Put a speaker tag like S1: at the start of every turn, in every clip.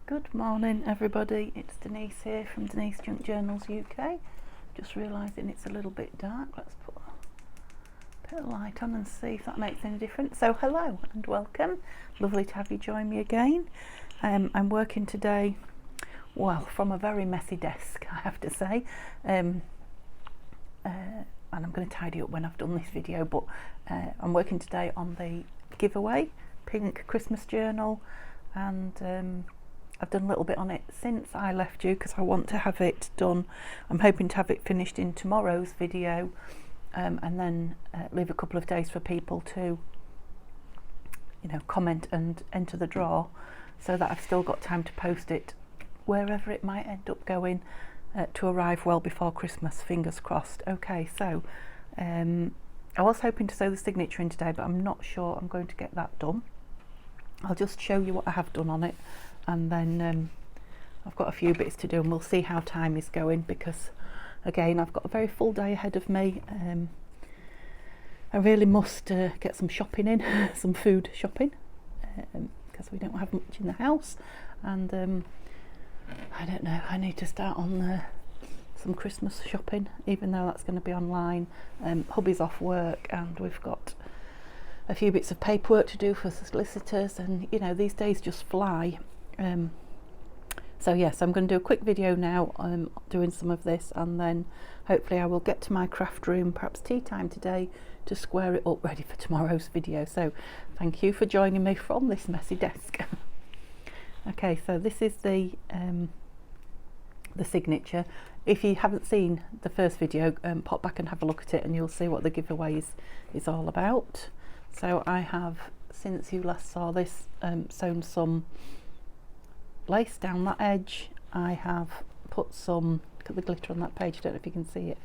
S1: Good morning everybody, it's Denise here from Denise Junk Journals UK. Just realising it's a little bit dark. Let's put a bit of light on and see if that makes any difference. So hello and welcome, lovely to have you join me again. I'm working today, well, from a very messy desk, I have to say, and I'm going to tidy up when I've done this video, but I'm working today on the giveaway pink Christmas journal, and I've done a little bit on it since I left you because I want to have it done. I'm hoping to have it finished in tomorrow's video, and then leave a couple of days for people to, you know, comment and enter the draw, so that I've still got time to post it wherever it might end up going, to arrive well before Christmas, fingers crossed. Okay, so I was hoping to sew the signature in today, but I'm not sure I'm going to get that done. I'll just show you what I have done on it, and then I've got a few bits to do, and we'll see how time is going, because again I've got a very full day ahead of me. I really must get some shopping in, some food shopping, because we don't have much in the house, and I don't know, I need to start on some Christmas shopping, even though that's going to be online. Hubby's off work and we've got a few bits of paperwork to do for solicitors, and you know, these days just fly. So yes, I'm going to do a quick video now doing some of this, and then hopefully I will get to my craft room, perhaps tea time today, to square it up ready for tomorrow's video. So thank you for joining me from this messy desk. Okay, so this is the signature. If you haven't seen the first video, pop back and have a look at it and you'll see what the giveaway is all about. So I have, since you last saw this, sewn some lace down that edge. I have put some, look at the glitter on that page, I don't know if you can see it,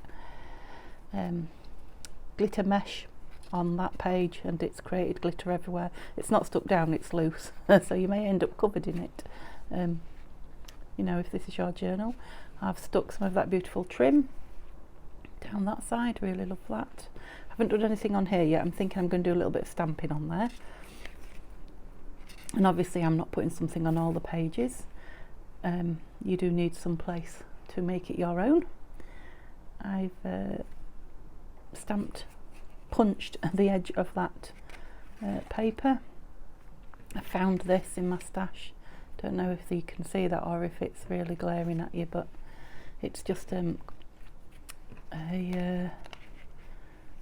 S1: glitter mesh on that page, and it's created glitter everywhere. It's not stuck down, it's loose, so you may end up covered in it. You know, if this is your journal. I've stuck some of that beautiful trim down that side, really love that. I haven't done anything on here yet. I'm thinking I'm going to do a little bit of stamping on there. And obviously I'm not putting something on all the pages. You do need some place to make it your own. I've punched the edge of that paper. I found this in my stash. Don't know if you can see that or if it's really glaring at you, but it's just a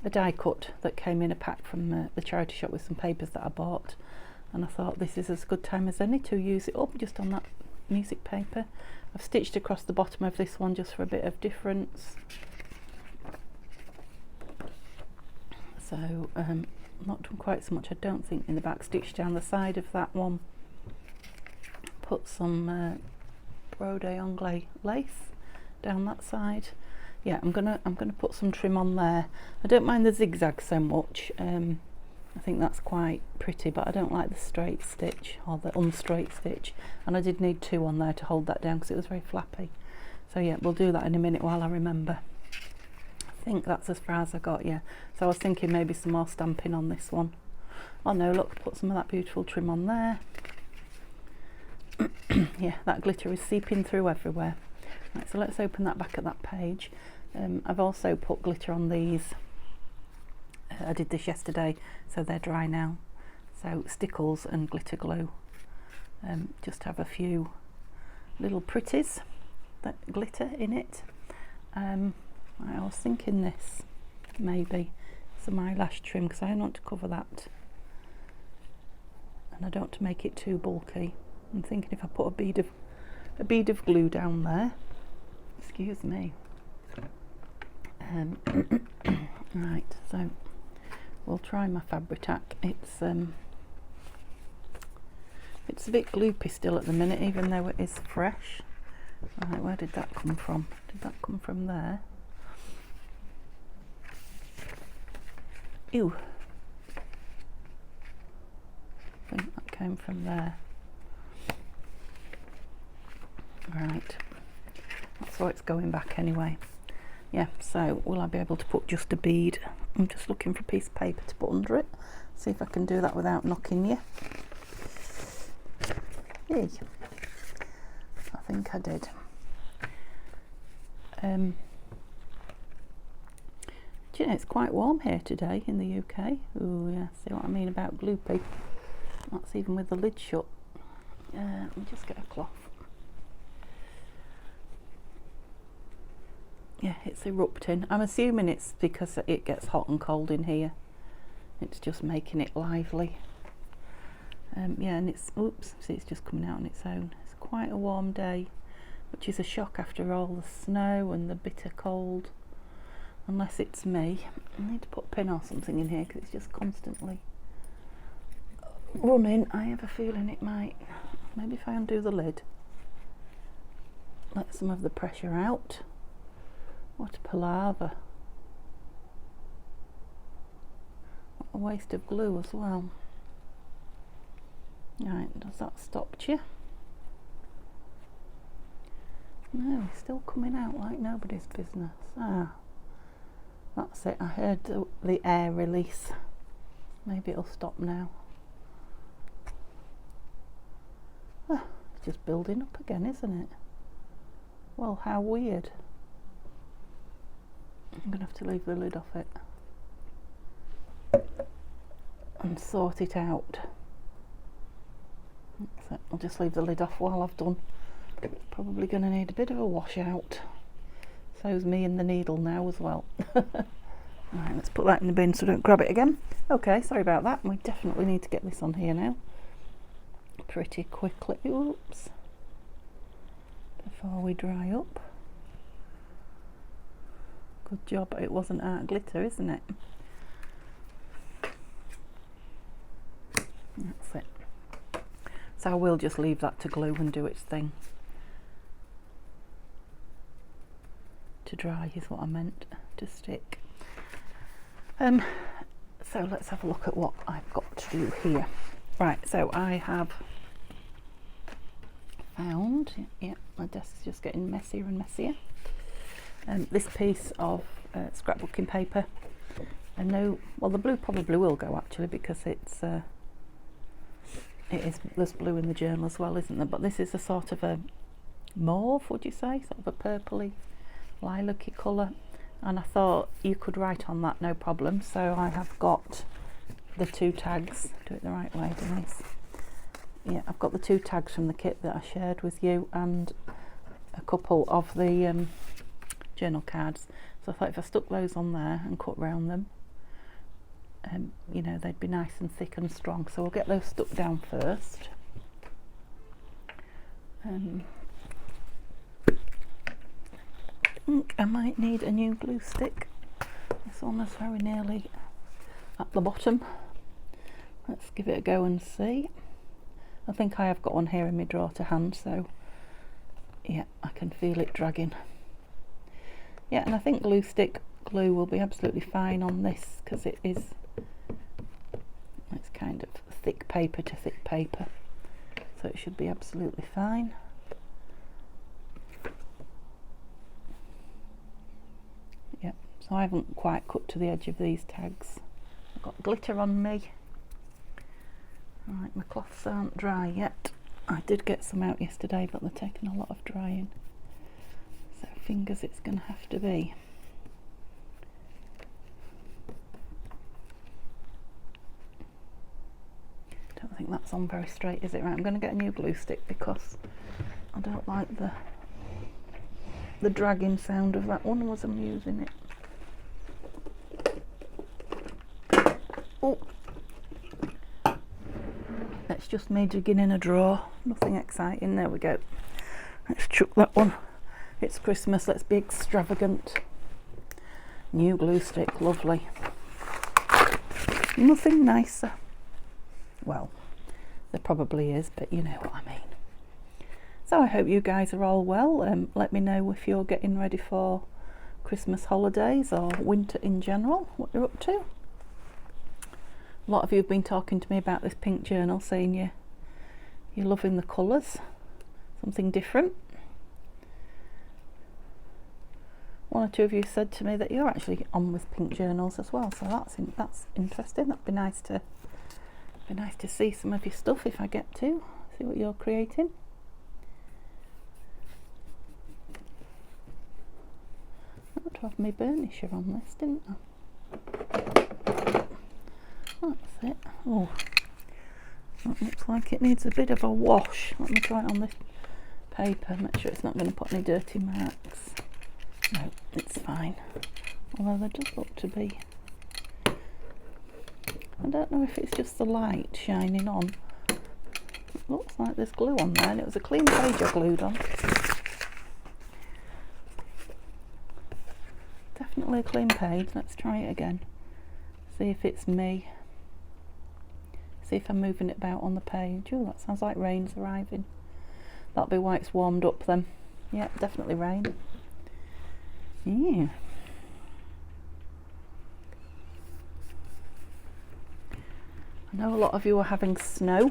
S1: die cut that came in a pack from the charity shop with some papers that I bought, and I thought this is as good time as any to use it up just on that music paper. I've stitched across the bottom of this one just for a bit of difference. So not done quite so much, I don't think, in the back. Stitched down the side of that one. Put some brode anglais lace down that side. Yeah, I'm gonna put some trim on there. I don't mind the zigzag so much. I think that's quite pretty, but I don't like the straight stitch or the unstraight stitch, and I did need two on there to hold that down because it was very flappy. So yeah, we'll do that in a minute while I remember. I think that's as far as I got, yeah. So I was thinking maybe some more stamping on this one. Oh no, look, put some of that beautiful trim on there. Yeah, that glitter is seeping through everywhere. Right, so let's open that back at that page. I've also put glitter on these. I did this yesterday, so they're dry now. So stickles and glitter glue. Just have a few little pretties that glitter in it. I was thinking this, maybe some eyelash trim, because I want to cover that, and I don't want to make it too bulky. I'm thinking if I put a bead of glue down there. Excuse me. Right, so we'll try my Fabri-Tac. It's a bit gloopy still at the minute, even though it is fresh. Right, where did that come from? Did that come from there? Ew. I think that came from there. Right, that's why it's going back anyway. Yeah, so will I be able to put just a bead? I'm just looking for a piece of paper to put under it. See if I can do that without knocking you. Hey. I think I did. Do you know, it's quite warm here today in the UK. Oh yeah, see what I mean about gloopy? That's even with the lid shut. Let me just get a cloth. Yeah, it's erupting. I'm assuming it's because it gets hot and cold in here. It's just making it lively. Yeah, and it's, oops, see, it's just coming out on its own. It's quite a warm day, which is a shock after all the snow and the bitter cold. Unless it's me. I need to put a pin or something in here because it's just constantly running. I have a feeling it might. Maybe if I undo the lid, let some of the pressure out. What a palaver. What a waste of glue as well. Right, does that stop you? No, it's still coming out like nobody's business. Ah, that's it. I heard the air release. Maybe it'll stop now. Ah, it's just building up again, isn't it? Well, how weird. I'm going to have to leave the lid off it and sort it out. So I'll just leave the lid off while I've done. Probably going to need a bit of a wash out. So's me and the needle now as well. Right, let's put that in the bin so I don't grab it again. Okay, sorry about that. We definitely need to get this on here now pretty quickly. Oops. Before we dry up. Good job it wasn't art glitter, isn't it? That's it. So I will just leave that to glue and do its thing. To dry is what I meant, to stick. So let's have a look at what I've got to do here. Right, so I have found, yeah, my desk's just getting messier and messier. This piece of scrapbooking paper. I know, well, the blue probably will go actually because there's blue in the journal as well, isn't there? But this is a sort of a mauve, would you say? Sort of a purpley, lilac-y colour. And I thought you could write on that, no problem. So I have got the 2 tags. Do it the right way, Denise. Yeah, I've got the 2 tags from the kit that I shared with you and a couple of the journal cards. So I thought if I stuck those on there and cut round them, you know, they'd be nice and thick and strong. So we'll get those stuck down first. I think I might need a new glue stick. This one is very nearly at the bottom. Let's give it a go and see. I think I have got one here in my drawer to hand, so yeah, I can feel it dragging. Yeah, and I think glue stick glue will be absolutely fine on this because it's kind of thick paper to thick paper, so it should be absolutely fine. Yep, so I haven't quite cut to the edge of these tags. I've got glitter on me. Right, my cloths aren't dry yet. I did get some out yesterday, but they're taking a lot of drying. So fingers it's going to have to be. Don't think that's on very straight, is it? Right, I'm going to get a new glue stick because I don't like the dragging sound of that one as I'm using it. Oh, that's just me digging in a drawer. Nothing exciting. There we go. Let's chuck that one. It's Christmas, let's be extravagant. New glue stick, lovely. Nothing nicer. Well, there probably is, but you know what I mean. So I hope you guys are all well. Let me know if you're getting ready for Christmas holidays or winter in general, what you're up to. A lot of you have been talking to me about this pink journal, saying you're loving the colours, something different. One or two of you said to me that you're actually on with pink journals as well, so that's interesting. That'd be nice to see some of your stuff if I get to see what you're creating. to have my burnisher on this, didn't I? That's it. Oh, that looks like it needs a bit of a wash. Let me try it on this paper, make sure it's not going to put any dirty marks. No, it's fine. Although there does look to be. I don't know if it's just the light shining on. It looks like there's glue on there, and it was a clean page I glued on. Definitely a clean page. Let's try it again. See if it's me. See if I'm moving it about on the page. Oh, that sounds like rain's arriving. That'll be why it's warmed up then. Yeah, definitely rain. Yeah. I know a lot of you are having snow.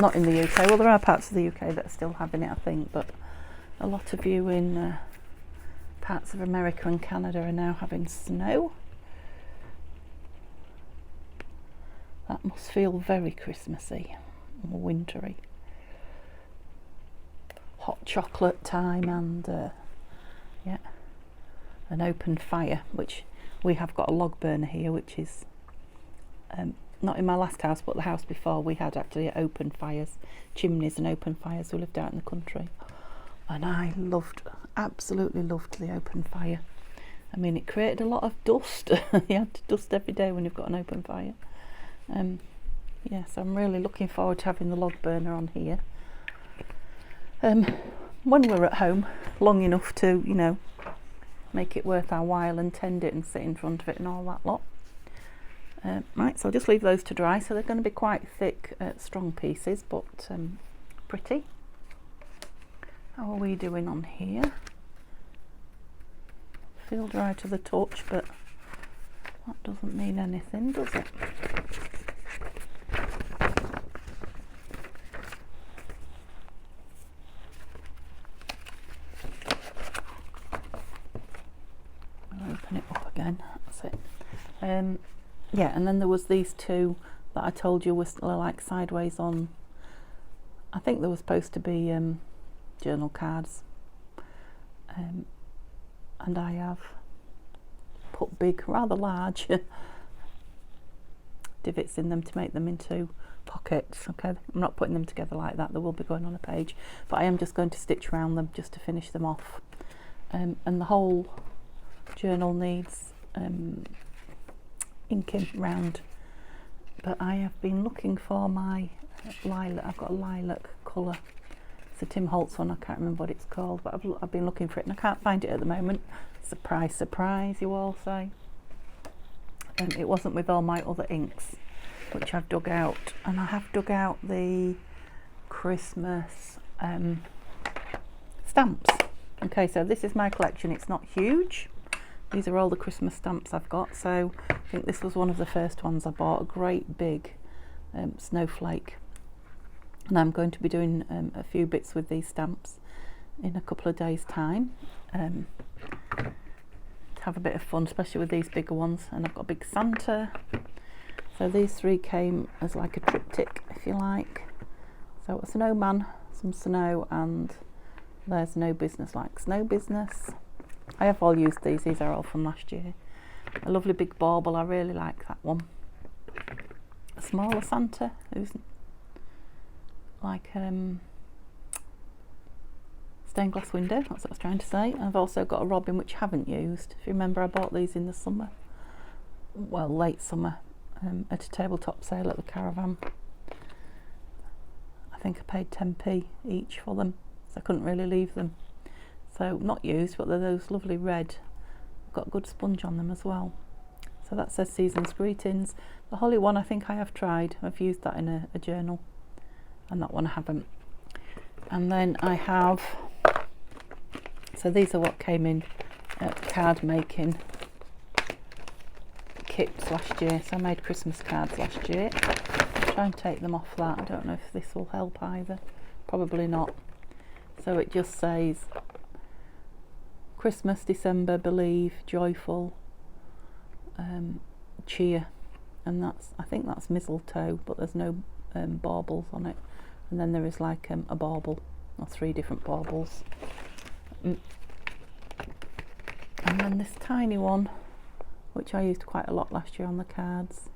S1: Not in the UK. Well, there are parts of the UK that are still having it, I think, but a lot of you in parts of America and Canada are now having snow. That must feel very Christmassy or wintry. Hot chocolate time and yeah, an open fire, which we have got a log burner here, which is not in my last house, but the house before we had actually open fires, chimneys and open fires. We lived out in the country, and I absolutely loved the open fire. I mean, it created a lot of dust. You had to dust every day when you've got an open fire. Yes, I'm really looking forward to having the log burner on here. When we're at home long enough to, you know, make it worth our while and tend it and sit in front of it and all that lot. Right, so I'll just leave those to dry. So they're going to be quite thick, strong pieces, but pretty. How are we doing on here? Feel dry to the touch, but that doesn't mean anything, does it? I'll open it up again. That's it. Yeah, and then there was these two that I told you were like sideways on. I think they were supposed to be journal cards, and I have put big, rather large divots in them to make them into pockets. Okay, I'm not putting them together like that, they will be going on a page, but I am just going to stitch around them just to finish them off. And the whole journal needs inking round, but I have been looking for my lilac. I've got a lilac colour. It's a Tim Holtz one, I can't remember what it's called, but I've been looking for it and I can't find it at the moment. Surprise, surprise, you all say. It wasn't with all my other inks, which I've dug out, and I have dug out the Christmas stamps. Okay, so this is my collection. It's not huge. These are all the Christmas stamps I've got. So I think this was one of the first ones I bought, a great big snowflake. And I'm going to be doing a few bits with these stamps in a couple of days' time. To have a bit of fun, especially with these bigger ones. And I've got a big Santa. So these three came as like a triptych, if you like. So a snowman, some snow, and there's no business like snow business. I have all used these are all from last year. A lovely big bauble, I really like that one. A smaller Santa, who's like stained glass window, that's what I was trying to say. I've also got a robin which I haven't used. If you remember, I bought these in the summer, well, late summer, at a tabletop sale at the Caravan. I think I paid 10p each for them, so I couldn't really leave them. So not used, but they're those lovely red. Got good sponge on them as well. So that says Season's Greetings. The holly one I think I have tried. I've used that in a journal, and that one I haven't. And then I have, so these are what came in card making kits last year. So I made Christmas cards last year. I'll try and take them off that. I don't know if this will help either. Probably not. So it just says Christmas, December, believe, joyful, cheer, and I think that's mistletoe, but there's no baubles on it. And then there is like a bauble, or 3 different baubles. And then this tiny one, which I used quite a lot last year on the cards.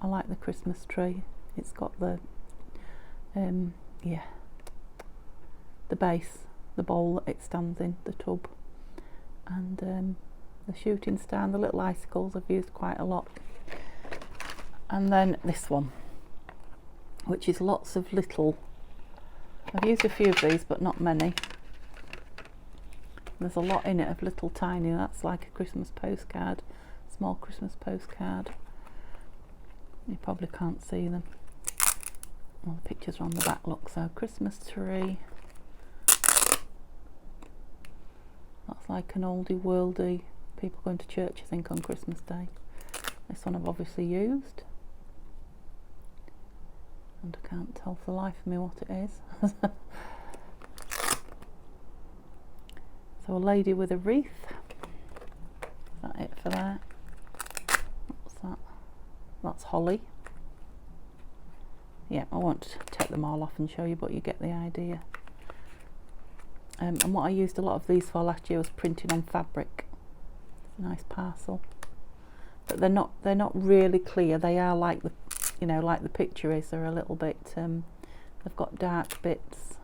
S1: I like the Christmas tree. It's got the the base, the bowl that it stands in, the tub, and the shooting star and the little icicles I've used quite a lot. And then this one, which is lots of little, I've used a few of these but not many. There's a lot in it of little tiny, that's like a Christmas postcard, small Christmas postcard. You probably can't see them. Well, the pictures are on the back, look. So Christmas tree. That's like an oldie worldy, people going to church I think on Christmas Day. This one I've obviously used. And I can't tell for the life of me what it is. So a lady with a wreath. Is that it for that? What's that? That's holly. Yeah, I won't take them all off and show you, but you get the idea. And what I used a lot of these for last year was printing on fabric. It's a nice parcel, but they're not really clear. They are like the, you know, like the picture is. They're a little bit. They've got dark bits.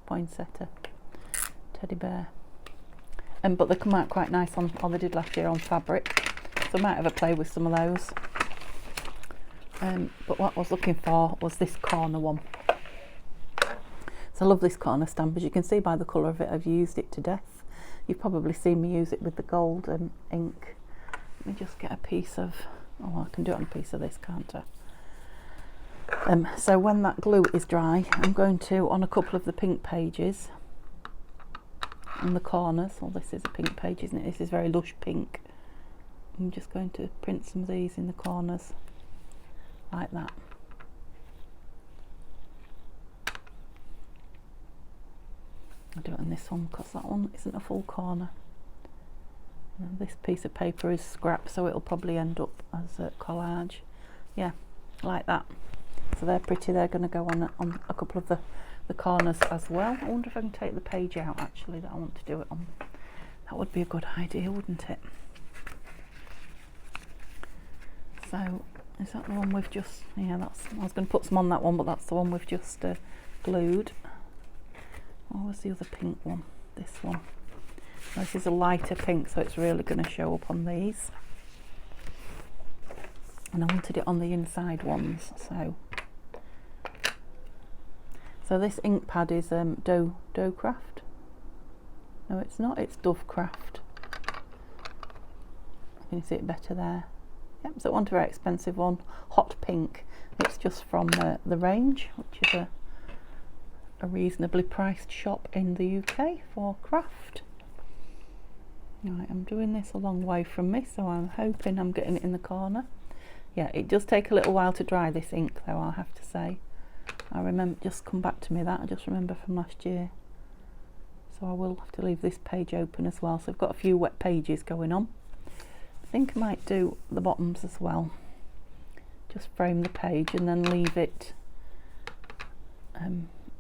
S1: Poinsettia, teddy bear, but they come out quite nice on. Or they did last year on fabric. So I might have a play with some of those. But what I was looking for was this corner one. So I love this corner stamp. As you can see by the colour of it, I've used it to death. You've probably seen me use it with the gold ink. Let me just get a piece of, oh, I can do it on a piece of this, can't I? So when that glue is dry, I'm going to, on a couple of the pink pages, in the corners, well, this is a pink page, isn't it? This is very lush pink. I'm just going to print some of these in the corners, like that. I'll do it on this one because that one isn't a full corner. And this piece of paper is scrap, so it'll probably end up as a collage. Yeah, like that. So they're pretty. They're going to go on a couple of the corners as well. I wonder if I can take the page out actually that I want to do it on. That would be a good idea, wouldn't it? So is that the one we've just, yeah, that's, I was going to put some on that one, but that's the one we've just glued. What was the other pink one? This one. This is a lighter pink, so it's really going to show up on these. And I wanted it on the inside ones, so this ink pad is Doe Craft. No, it's not, it's Dove Craft. Can you see it better there? Yep, so it wasn't a very expensive one. Hot pink. It's just from the range, which is a reasonably priced shop in the UK for craft. Right, I'm doing this a long way from me, so I'm hoping I'm getting it in the corner. Yeah, it does take a little while to dry, this ink, though, I'll have to say. I remember, just come back to me that, I just remember from last year. So I will have to leave this page open as well. So I've got a few wet pages going on. I think I might do the bottoms as well. Just frame the page and then leave it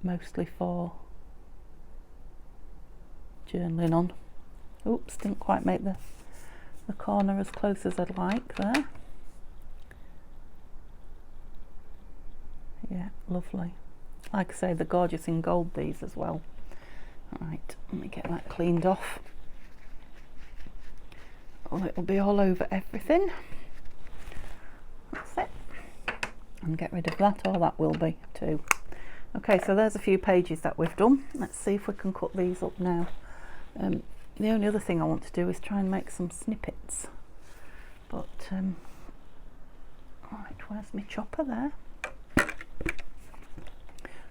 S1: mostly for journaling on. Oops, didn't quite make the corner as close as I'd like there. Yeah, lovely. Like I say, they're gorgeous in gold, these as well. Right, let me get that cleaned off. Oh, it'll be all over everything. That's it. And get rid of that, or that will be too. Okay, so there's a few pages that we've done. Let's see if we can cut these up now. The only other thing I want to do is try and make some snippets. But, right, where's my chopper there?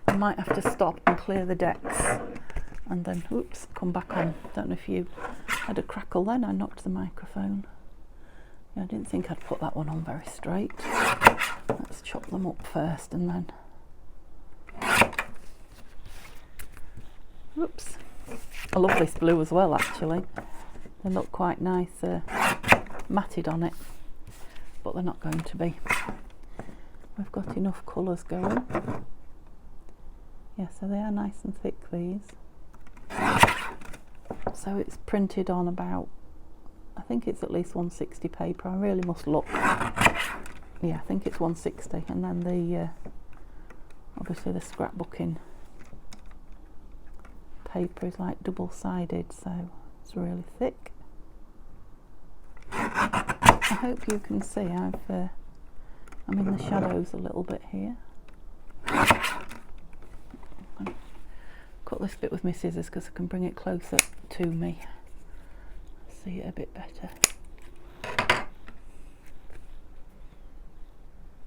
S1: I might have to stop and clear the decks and then, oops, come back on. Don't know if you had a crackle then. I knocked the microphone. Yeah, I didn't think I'd put that one on very straight. Let's chop them up first and then, oops. I love this blue as well, actually. They look quite nice matted on it, but they're not going to be. We've got enough colours going. Yeah, so they are nice and thick, these. So it's printed on about, I think it's at least 160 paper. I really must look. Yeah, I think it's 160. And then the obviously the scrapbooking paper is like double-sided, so it's really thick. I hope you can see I'm in the shadows a little bit here. Cut this bit with my scissors because I can bring it closer to me, see it a bit better.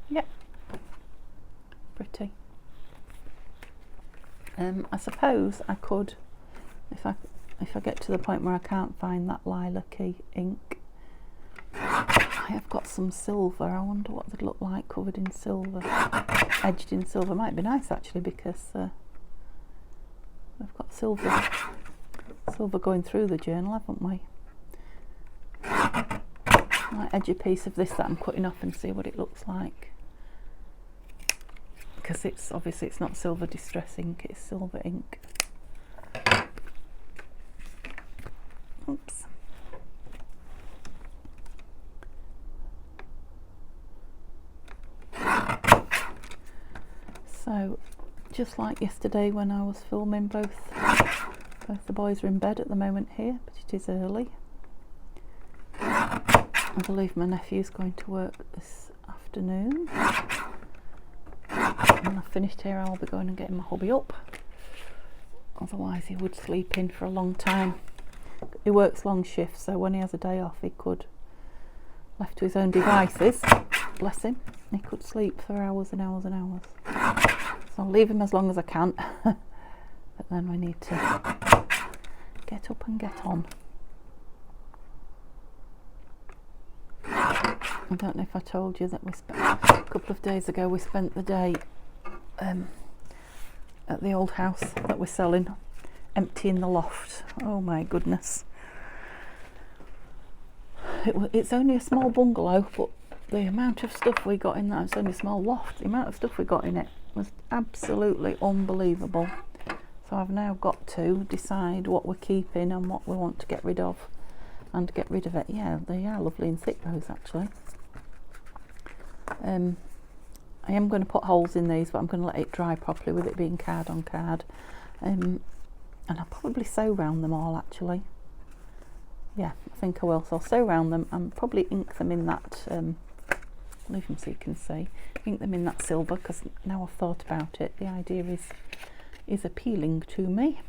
S1: Yep, pretty. I suppose I could, if I get to the point where I can't find that lilac-y ink, I have got some silver. I wonder what they'd look like covered in silver, edged in silver. Might be nice actually, because we've got silver going through the journal, haven't we? I might edge a piece of this that I'm cutting off and see what it looks like, because it's obviously it's not silver distress ink, it's silver ink. Oops. So, just like yesterday when I was filming, both the boys are in bed at the moment here, but it is early. I believe my nephew's going to work this afternoon. When I've finished here, I'll be going and getting my hubby up. Otherwise he would sleep in for a long time. He works long shifts, so when he has a day off, he could, left to his own devices, bless him, he could sleep for hours and hours and hours. So I'll leave him as long as I can, but then we need to get up and get on. I don't know if I told you that we spent, a couple of days ago, we spent the day at the old house that we're selling, emptying the loft. Oh my goodness. It's only a small bungalow, but the amount of stuff we got in that, it's only a small loft, the amount of stuff we got in it was absolutely unbelievable. So I've now got to decide what we're keeping and what we want to get rid of, and get rid of it. Yeah, they are lovely and thick, those actually. I am going to put holes in these, but I'm going to let it dry properly with it being card on card. And I'll probably sew round them all actually. Yeah, I think I will. So I'll sew round them and probably ink them in that, leave them so you can see, ink them in that silver, because now I've thought about it, the idea is appealing to me.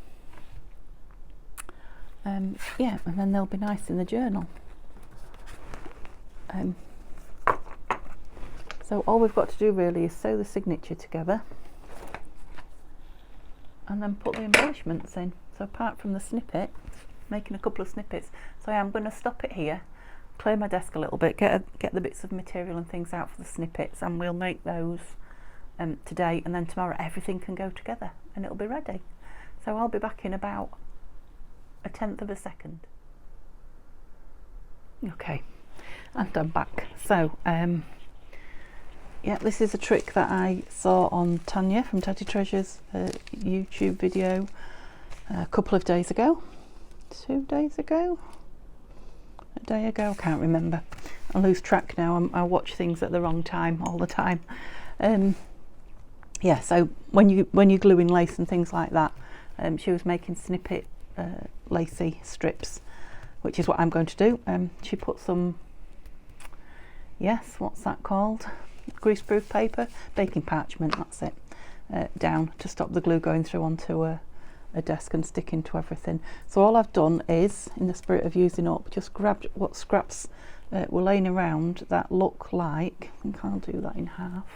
S1: Yeah, and then they'll be nice in the journal. So all we've got to do really is sew the signature together and then put the embellishments in. So apart from the snippet, making a couple of snippets, so I'm going to stop it here, clear my desk a little bit, get the bits of material and things out for the snippets, and we'll make those today, and then tomorrow everything can go together and it'll be ready. So I'll be back in about a tenth of a second. Okay, and I'm back. So yeah, this is a trick that I saw on Tanya from Tati Treasure's YouTube video a couple of days ago, 2 days ago, a day ago, I can't remember. I lose track now. I watch things at the wrong time all the time. Yeah, so when you're gluing lace and things like that, she was making snippet lacy strips, which is what I'm going to do. She put some, yes, what's that called? Greaseproof paper, baking parchment, that's it, down to stop the glue going through onto a desk and sticking to everything. So all I've done is, in the spirit of using up, just grabbed what scraps were laying around that look like, I think I'll do that in half.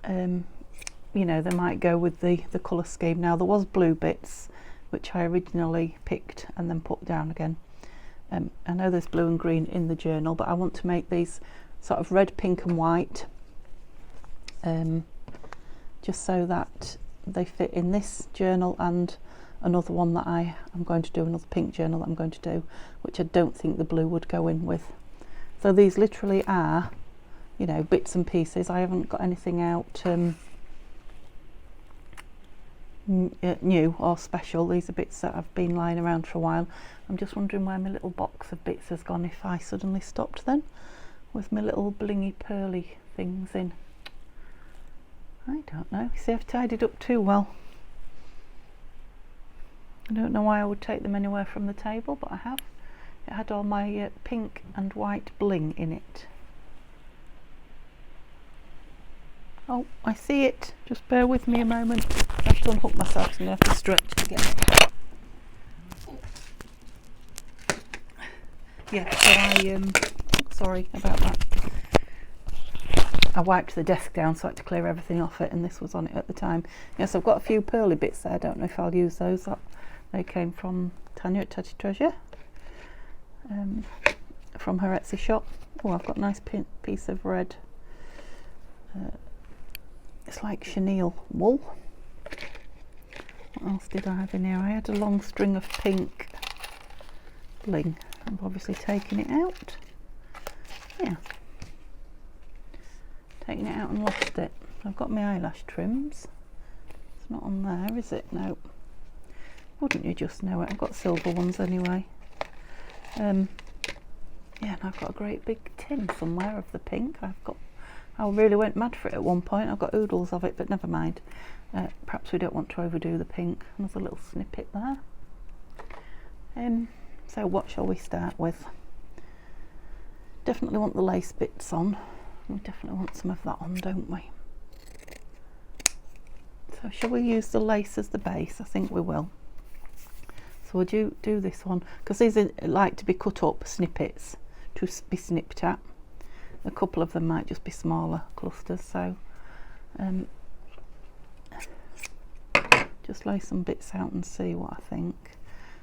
S1: You know, they might go with the colour scheme. Now there was blue bits which I originally picked and then put down again. I know there's blue and green in the journal, but I want to make these sort of red, pink and white, just so that they fit in this journal and another one that I am going to do, another pink journal that I'm going to do, which I don't think the blue would go in with. So these literally are, you know, bits and pieces. I haven't got anything out new or special. These are bits that have been lying around for a while. I'm just wondering where my little box of bits has gone if I suddenly stopped then with my little blingy pearly things in. I don't know. See, I've tidied up too well. I don't know why I would take them anywhere from the table, but I have. It had all my pink and white bling in it. Oh, I see it. Just bear with me a moment. I have to unhook myself and I have to stretch to get it. Yeah, so sorry about that. I wiped the desk down so I had to clear everything off it, and this was on it at the time. Yes, I've got a few pearly bits there. I don't know if I'll use those. They came from Tanya at Tatty Treasure, from her Etsy shop. Oh, I've got a nice piece of red. It's like chenille wool. What else did I have in here? I had a long string of pink bling. I've obviously taken it out. Yeah. Taken it out and lost it. I've got my eyelash trims. It's not on there, is it? No. Wouldn't you just know it? I've got silver ones anyway. Yeah, and I've got a great big tin somewhere of the pink. I really went mad for it at one point. I've got oodles of it, but never mind. Perhaps we don't want to overdo the pink. There's a little snippet there. So what shall we start with? Definitely want the lace bits on. We definitely want some of that on, don't we? So shall we use the lace as the base? I think we will. So we'll do this one, because these are like to be cut up snippets to be snipped at. A couple of them might just be smaller clusters, so just lay some bits out and see what I think.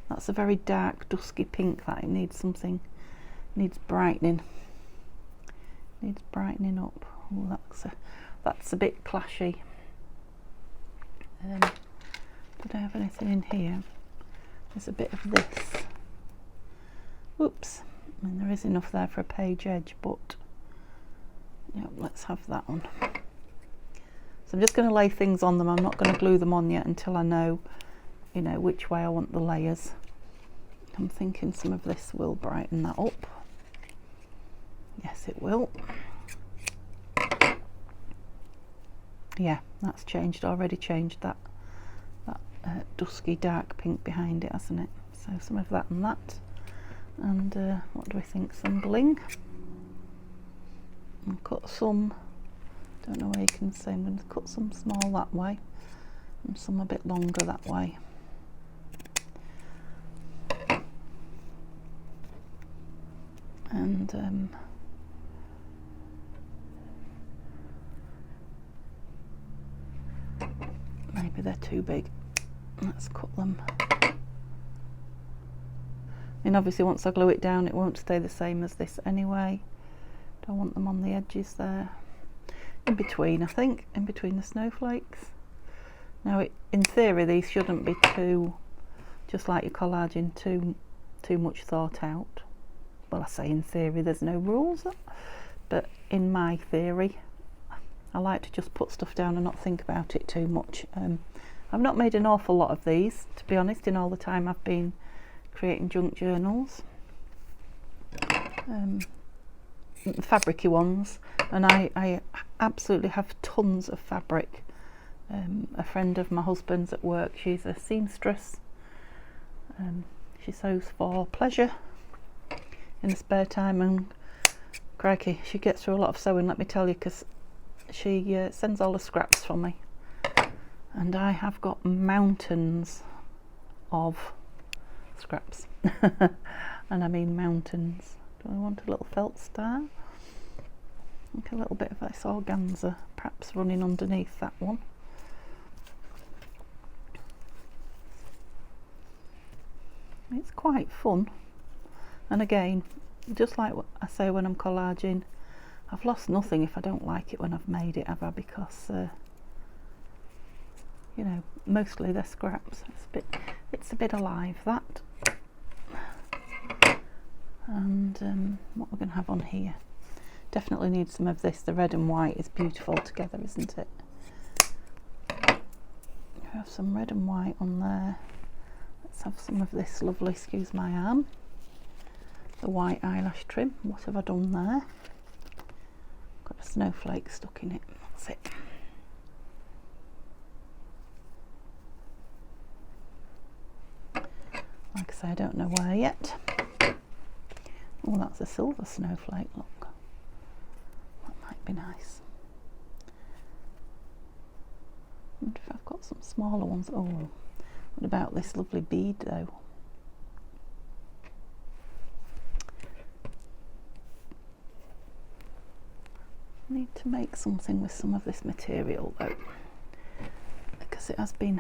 S1: That's a very dark dusky pink that it needs something, needs brightening. Needs brightening up. Oh, that's a bit clashy. Did I have anything in here? There's a bit of this. Whoops. I mean, there is enough there for a page edge, but yeah, let's have that one. So I'm just going to lay things on them. I'm not going to glue them on yet until I know, you know, which way I want the layers. I'm thinking some of this will brighten that up. Yes, it will. Yeah, that's changed, already changed that dusky dark pink behind it, hasn't it? So some of that and that. And what do we think? Some bling. I'll cut some, don't know where you can see, I'm going to cut some small that way and some a bit longer that way. And maybe they're too big. Let's cut them. And obviously once I glue it down it won't stay the same as this anyway. Don't want them on the edges there. In between, I think, in between the snowflakes. Now in theory these shouldn't be too, just like your collaging, too much thought out. Well, I say in theory, there's no rules, but in my theory I like to just put stuff down and not think about it too much. I've not made an awful lot of these, to be honest, in all the time I've been creating junk journals. Fabricy ones, and I absolutely have tons of fabric. A friend of my husband's at work, she's a seamstress. She sews for pleasure in the spare time, and crikey, she gets through a lot of sewing, let me tell you, because she sends all the scraps for me, and I have got mountains of scraps. And I mean mountains. Do I want a little felt star? I think a little bit of this organza perhaps running underneath that one. It's quite fun, and again, just like what I say when I'm collaging, I've lost nothing if I don't like it when I've made it, have I? Because you know, mostly they're scraps. It's a bit alive, that. And what we're going to have on here, definitely need some of this. The red and white is beautiful together, isn't it? have some red and white on there. Let's have some of this lovely, excuse my arm, the white eyelash trim. What have I done there? Got a snowflake stuck in it, that's it. Like I say, I don't know where yet. Oh, that's a silver snowflake, look. That might be nice. I wonder if I've got some smaller ones. Oh, what about this lovely bead though? I need to make something with some of this material though, because it has been,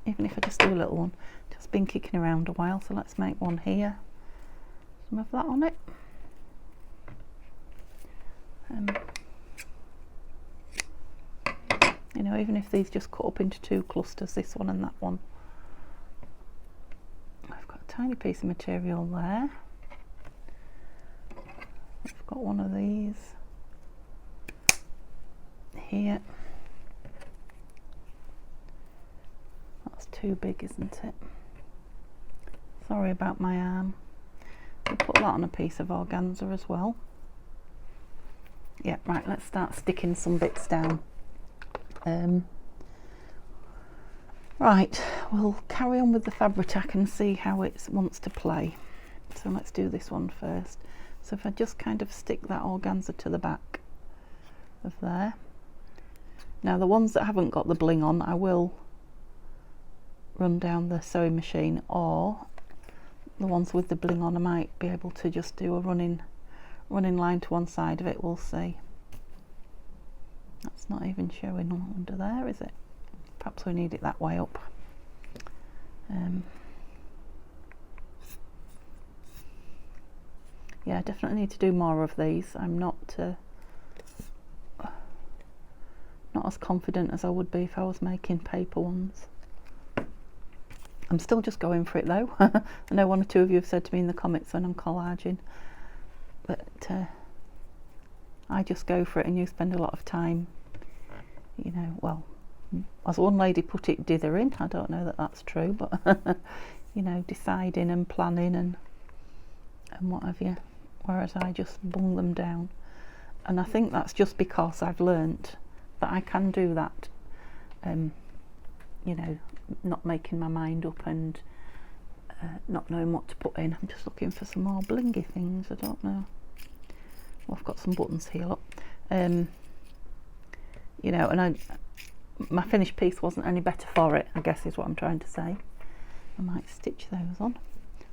S1: even if I just do a little one, just been kicking around a while. So let's make one here, some of that on it. You know, even if these just cut up into two clusters, this one and that one. I've got a tiny piece of material there. I've got one of these here. That's too big, isn't it? Sorry about my arm. I'll put that on a piece of organza as well. Yeah, right, let's start sticking some bits down. Right, we'll carry on with the Fabri-Tac and see how it wants to play. So let's do this one first. So if I just kind of stick that organza to the back of there. Now the ones that haven't got the bling on, I will run down the sewing machine, or the ones with the bling on, I might be able to just do a running line to one side of it. We'll see. That's not even showing under there, is it? Perhaps we need it that way up. Yeah, I definitely need to do more of these. I'm not as confident as I would be if I was making paper ones. I'm still just going for it though. I know one or two of you have said to me in the comments when I'm collaging, but I just go for it, and you spend a lot of time, you know, well, as one lady put it, dithering. I don't know that that's true, but you know, deciding and planning and what have you, whereas I just bung them down. And I think that's just because I've learnt that I can do that, you know, not making my mind up and not knowing what to put in. I'm just looking for some more blingy things. I don't know. Well, I've got some buttons here, look. You know, and my finished piece wasn't any better for it, I guess is what I'm trying to say. I might stitch those on.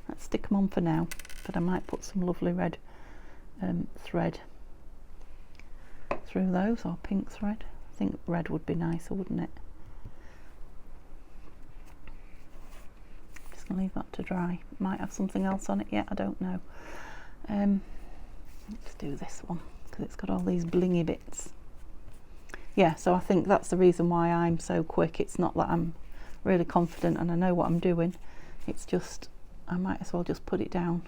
S1: Let's stick them on for now, but I might put some lovely red thread through those, or pink thread. I think red would be nicer, wouldn't it? Just gonna leave that to dry. Might have something else on it yet, I don't know. Let's do this one because it's got all these blingy bits. Yeah, so I think that's the reason why I'm so quick. It's not that I'm really confident and I know what I'm doing. It's just I might as well just put it down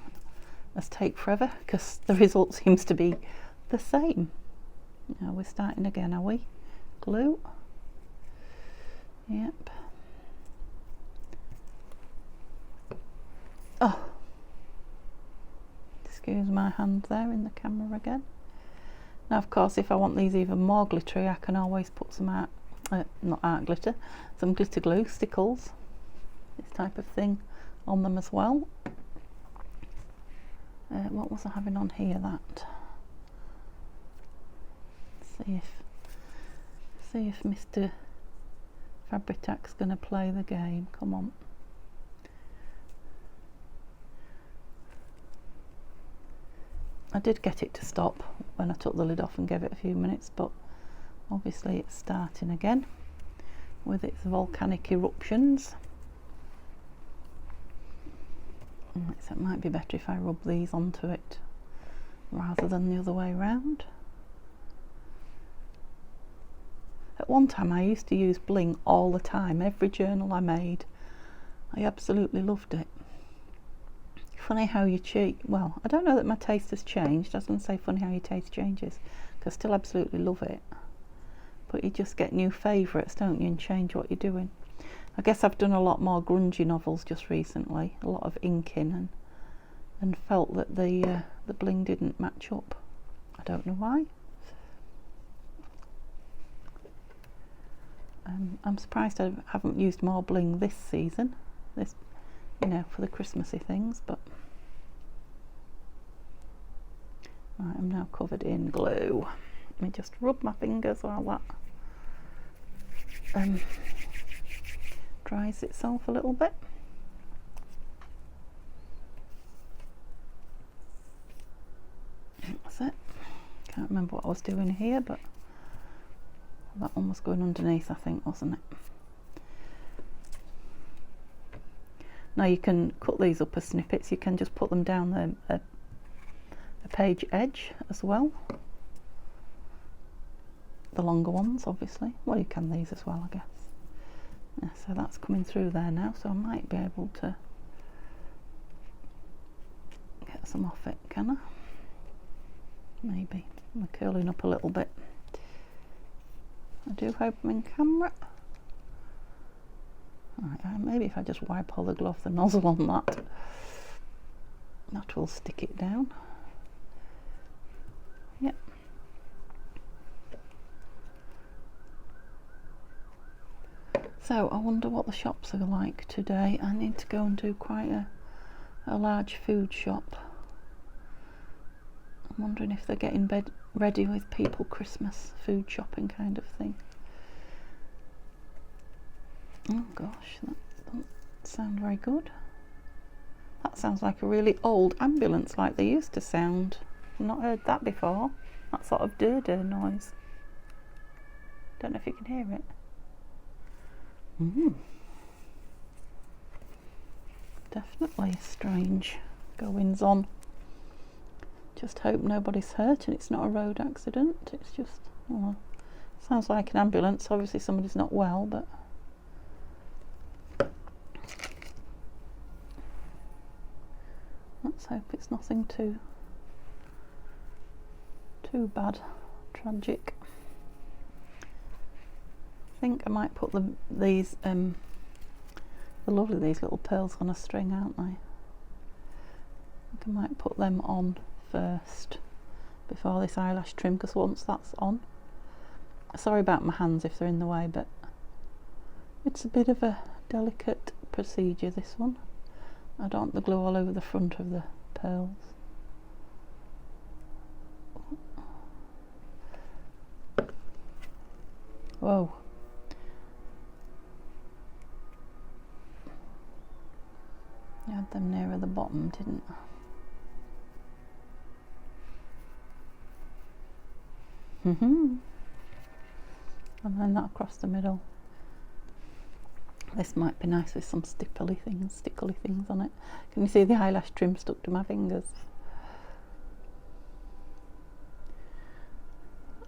S1: as take forever, because the result seems to be the same. Now we're starting again, are we? Glue. Yep. Oh, excuse my hand there in the camera again. Now of course, if I want these even more glittery, I can always put some not art glitter, some glitter glue, stickles, this type of thing on them as well. What was I having on here? That. See if Mr. Fabri-Tac's going to play the game. Come on. I did get it to stop when I took the lid off and gave it a few minutes, but obviously it's starting again with its volcanic eruptions. So it might be better if I rub these onto it rather than the other way around. At one time I used to use bling all the time, every journal I made. I absolutely loved it. Funny how you well, I don't know that my taste has changed. I was going to say funny how your taste changes, because I still absolutely love it. But you just get new favourites, don't you, and change what you're doing. I guess I've done a lot more grungy novels just recently, a lot of inking, and felt that the bling didn't match up. I don't know why. I'm surprised I haven't used more bling this season, you know, for the Christmassy things, but right, I'm now covered in glue. Let me just rub my fingers while that dries itself a little bit. That's it. Can't remember what I was doing here, but that one was going underneath, I think, wasn't it? Now you can cut these up as snippets. You can just put them down a page edge as well. The longer ones, obviously. Well, you can these as well, I guess. Yeah, so that's coming through there now, so I might be able to get some off it, can I? Maybe. I'm curling up a little bit. I do hope I'm in camera. Right, maybe if I just wipe all the glue off the nozzle on that will stick it down. Yep. So I wonder what the shops are like today. I need to go and do quite a large food shop. I'm wondering if they're getting ready with people Christmas food shopping kind of thing. Oh gosh, that doesn't sound very good. That sounds like a really old ambulance, like they used to sound. I've not heard that before. That sort of dur-dur noise. Don't know if you can hear it. Definitely strange goings on. Just hope nobody's hurt and it's not a road accident. It's just, well, sounds like an ambulance. Obviously somebody's not well, but let's hope it's nothing too bad, tragic. I think I might put these they're lovely, these little pearls on a string, aren't they? I think I might put them on first before this eyelash trim, because once that's on, sorry about my hands if they're in the way, but it's a bit of a delicate procedure, this one. I don't want the glue all over the front of the pearls. Whoa. I had them nearer the bottom, didn't I? And then that across the middle. This might be nice with some stickly things on it. Can you see the eyelash trim stuck to my fingers?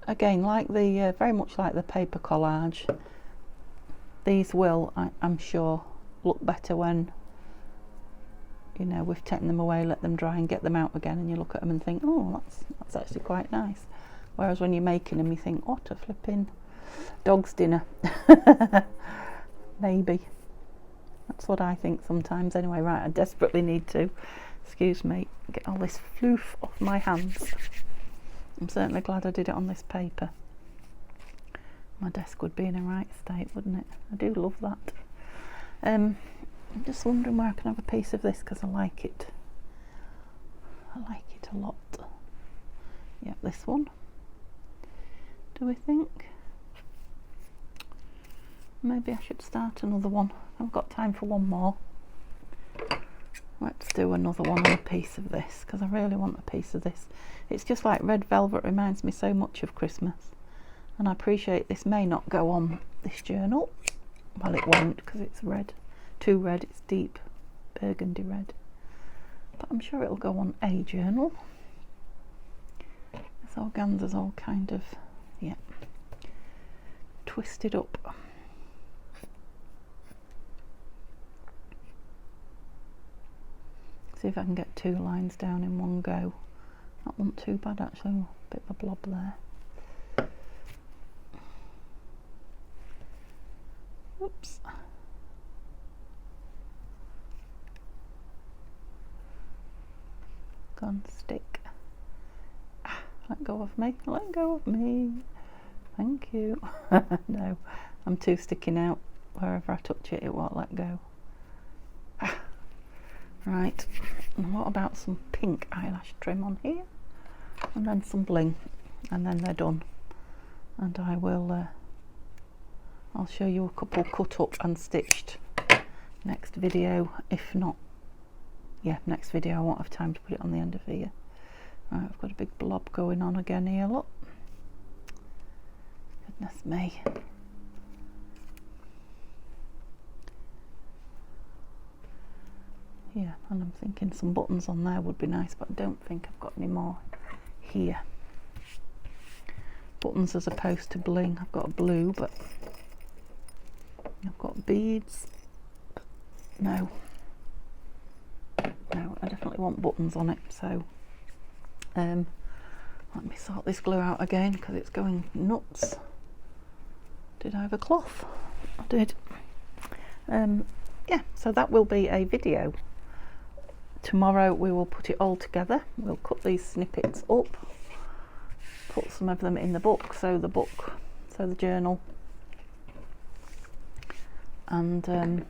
S1: Again, like the very much like the paper collage, these will, I'm sure, look better when, you know, we've taken them away, let them dry and get them out again, and you look at them and think, oh, that's actually quite nice. Whereas when you're making them, you think, what a flipping dog's dinner. Maybe. That's what I think sometimes. Anyway, right, I desperately need to, excuse me, get all this floof off my hands. I'm certainly glad I did it on this paper. My desk would be in a right state, wouldn't it? I do love that. I'm just wondering where I can have a piece of this, because I like it. I like it a lot. Yep, this one. Do we think? Maybe I should start another one. I've got time for one more. Let's do another one on a piece of this, because I really want a piece of this. It's just like red velvet, reminds me so much of Christmas. And I appreciate this may not go on this journal. Well, it won't, because it's red. Too red, it's deep burgundy red. But I'm sure it'll go on a journal. This organza's all kind of, yeah, twisted up. See if I can get 2 lines down in one go. That wasn't too bad actually. Oh, a bit of a blob there. Oops. Go on, stick. Let go of me, let go of me. Thank you. No, I'm too sticking out. Wherever I touch it, it won't let go. Right, and what about some pink eyelash trim on here? And then some bling, and then they're done. And I will, I'll show you a couple cut up and stitched next video. If not, yeah, next video I won't have time to put it on the end of here. Right, I've got a big blob going on again here, look. Goodness me. Yeah, and I'm thinking some buttons on there would be nice, but I don't think I've got any more here. Buttons as opposed to bling. I've got blue, but I've got beads. No. No, I definitely want buttons on it, so let me sort this glue out again because it's going nuts. Did I have a cloth? I did. Yeah, so that will be a video. Tomorrow we will put it all together. We'll cut these snippets up, put some of them in the book, so the journal, and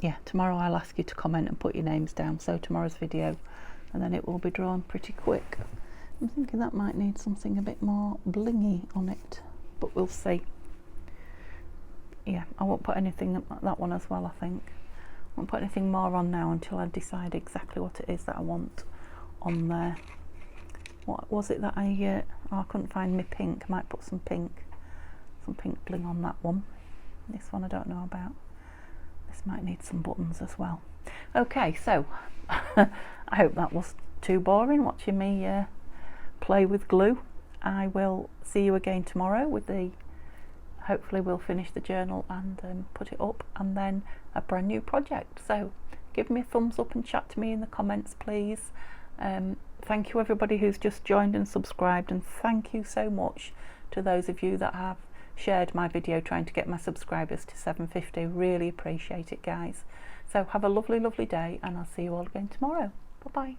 S1: yeah, tomorrow I'll ask you to comment and put your names down, so tomorrow's video, and then it will be drawn pretty quick. I'm thinking that might need something a bit more blingy on it, but we'll see. Yeah, I won't put anything, that one as well, I think. I won't put anything more on now until I decide exactly what it is that I want on there. What was it that I couldn't find my pink. I might put some pink bling on that one. This one I don't know about. This might need some buttons as well. Okay, so I hope that was too boring watching me play with glue. I will see you again tomorrow with hopefully we'll finish the journal and put it up, and then a brand new project. So give me a thumbs up and chat to me in the comments, please. Thank you everybody who's just joined and subscribed, and thank you so much to those of you that have shared my video trying to get my subscribers to 750. Really appreciate it, guys. So have a lovely day, and I'll see you all again tomorrow. Bye bye.